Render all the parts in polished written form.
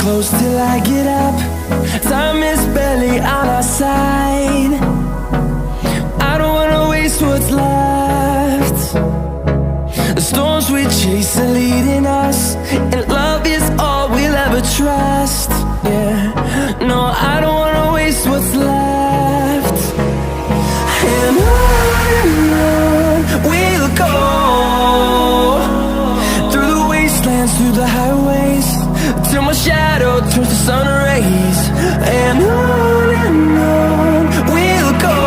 close till I get up. Time is barely on our side. I don't wanna waste what's left. The storms we chase are leading us, and love is all we'll ever trust. Yeah, no, I don't wanna waste what's left. And on we'll go, through the wastelands, through the highways, till my shadow turns to sun rays. And on we'll go,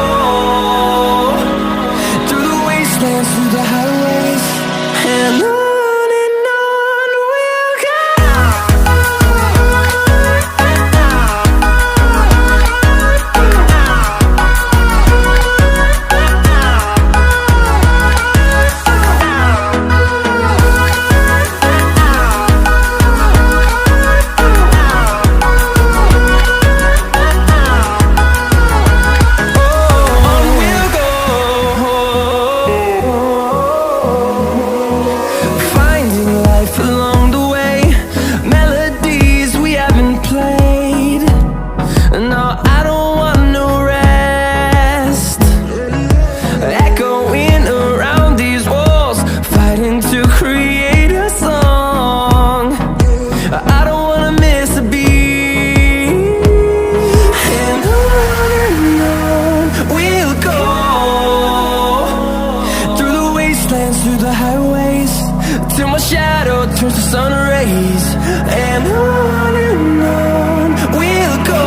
through the wastelands, through the highways, and on we'll go. Through the highways, till my shadow turns to sun rays. And on we'll go,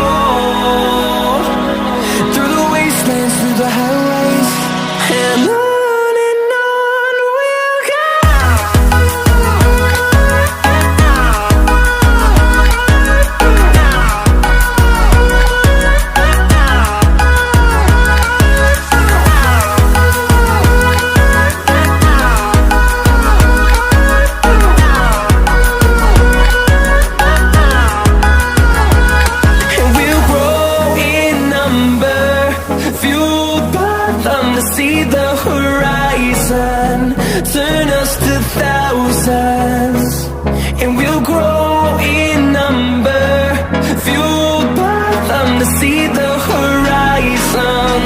through the wastelands, through the highways, and on we'll go. See the horizon turn us to thousands, and we'll grow in number, fueled by them. To see the horizon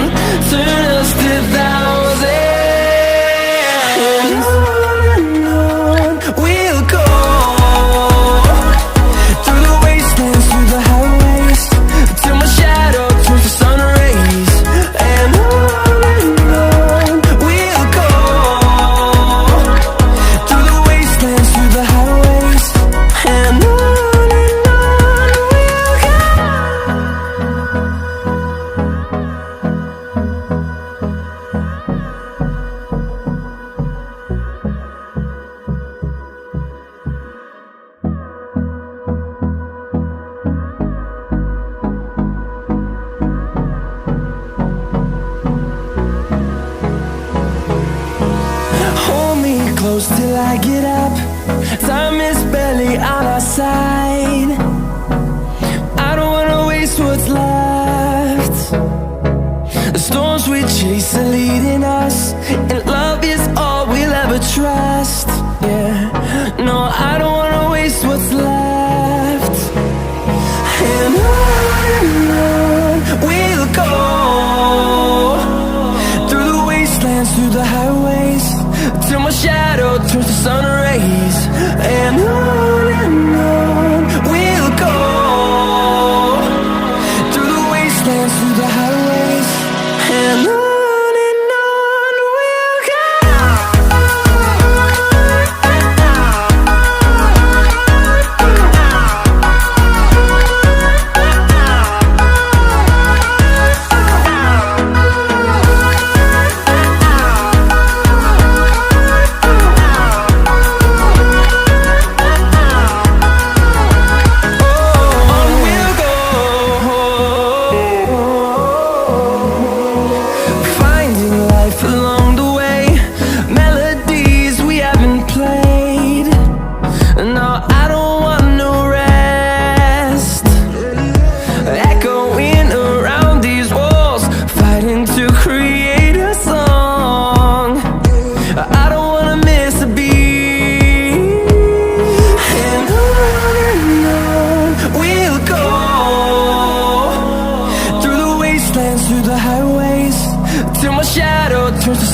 turn us to thousands, and on we'll go, through the wastelands, through the highways, till my shadow turns to sun rays. And close till I get up. Time is barely on our side. I don't wanna waste what's left. The storms we chase are leading us, and love is all we'll ever trust. Yeah, no, I don't wanna waste what's left. And on we'll go, through the wastelands, through the highways, till my shadow turns to sun rays. And on we'll go, through the wastelands, through the highways, and on we'll go.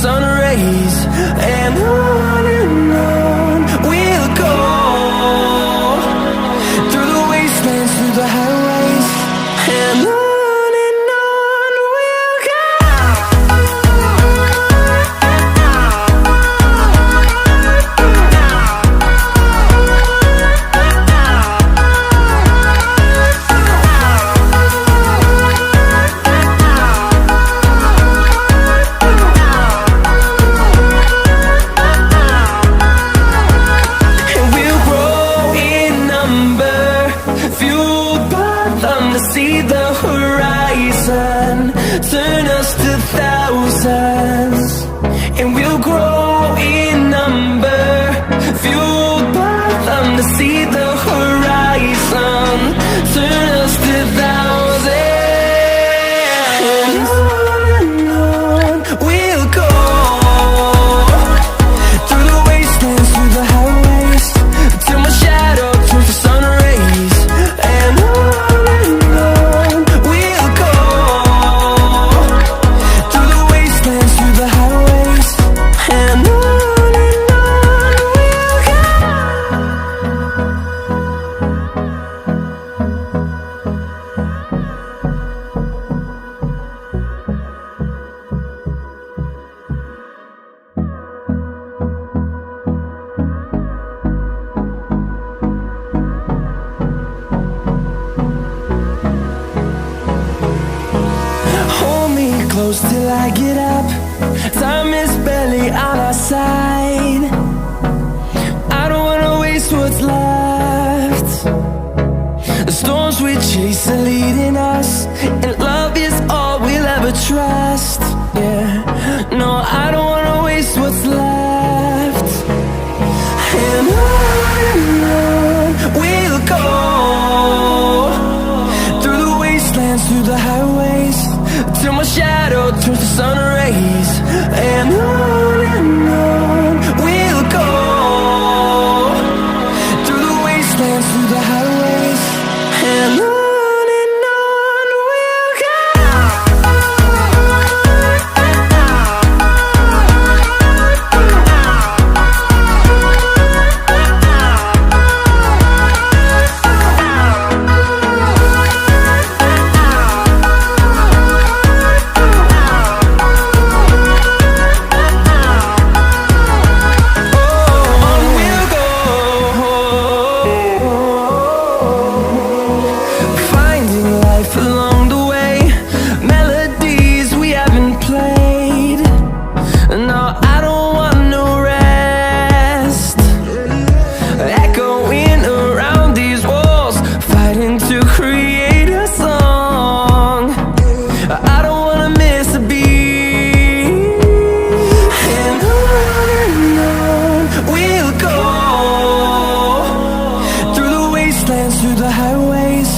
sun rays. And on we'll go, through the wastelands, through the highways. And on we'll go. See the horizon, turn us to thousands, and we'll grow in number, fueled by them to see the horizon, turn us to thousands. And on we'll go, through the wastelands, through the highways, till my shadow turns to sun rays. And close till I get up. Time is barely on our side. I don't wanna waste what's left. The storms we chase are leading us, and love is all we'll ever trust. Yeah, no, I don't wanna waste what's left. And on we'll go, through the wastelands, through the highways, till my shadow turns to sun rays. And on we'll go, through the wastelands, through the highways. And on we'll go. Through the highways,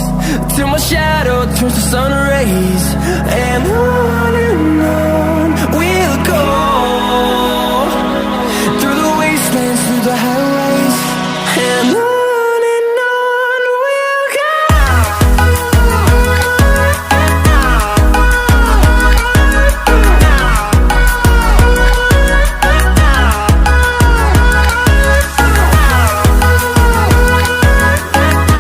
till my shadow turns to sun rays. And on